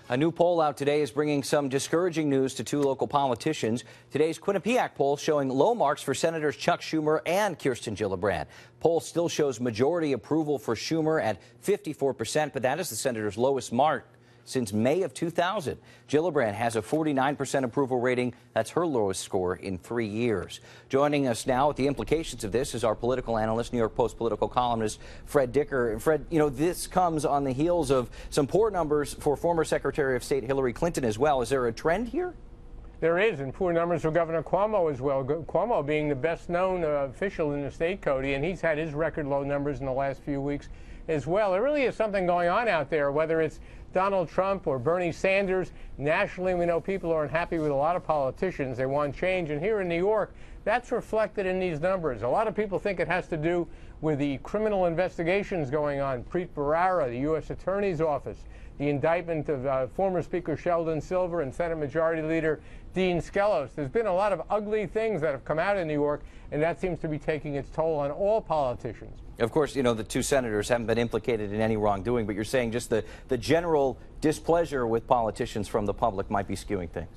A new poll out today is bringing some discouraging news to two local politicians. Today's Quinnipiac poll showing low marks for Senators Chuck Schumer and Kirsten Gillibrand. Poll still shows majority approval for Schumer at 54%, but that is the senator's lowest mark since May of 2000. Gillibrand has a 49% approval rating. That's her lowest score in 3 years. Joining us now with the implications of this is our political analyst, New York Post political columnist Fred Dicker. And Fred, this comes on the heels of some poor numbers for former Secretary of State Hillary Clinton as well. Is there a trend here? There is, and poor numbers for Governor Cuomo as well. Cuomo being the best-known official in the state, Cody, and he's had his record low numbers in the last few weeks as well. There really is something going on out there, whether it's Donald Trump or Bernie Sanders. Nationally, we know people are unhappy with a lot of politicians. They want change, and here in New York, that's reflected in these numbers. A lot of people think it has to do with the criminal investigations going on. Preet Bharara, the U.S. Attorney's Office, the indictment of former Speaker Sheldon Silver and Senate Majority Leader Dean Skelos. There's been a lot of ugly things that have come out in New York, and that seems to be taking its toll on all politicians. Of course, the two senators haven't been implicated in any wrongdoing, but you're saying just the general displeasure with politicians from the public might be skewing things.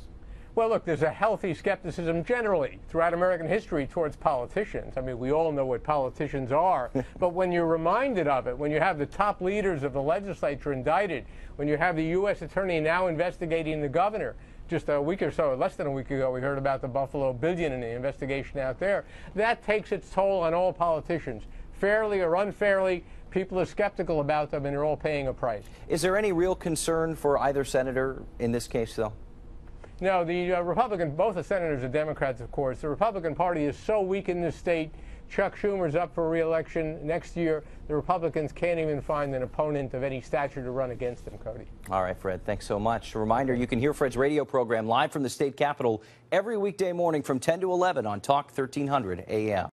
Well, look, there's a healthy skepticism generally throughout American history towards politicians. I mean, we all know what politicians are, but when you're reminded of it, when you have the top leaders of the legislature indicted, when you have the U.S. Attorney now investigating the governor, just a week or so, less than a week ago, we heard about the Buffalo Billion and the investigation out there. That takes its toll on all politicians. Fairly or unfairly, people are skeptical about them, and they're all paying a price. Is there any real concern for either senator in this case, though? No, the Republican, both the senators are Democrats, of course. The Republican Party is so weak in this state. Chuck Schumer's up for re-election next year. The Republicans can't even find an opponent of any stature to run against them, Cody. All right, Fred, thanks so much. A reminder, you can hear Fred's radio program live from the state capitol every weekday morning from 10 to 11 on Talk 1300 AM.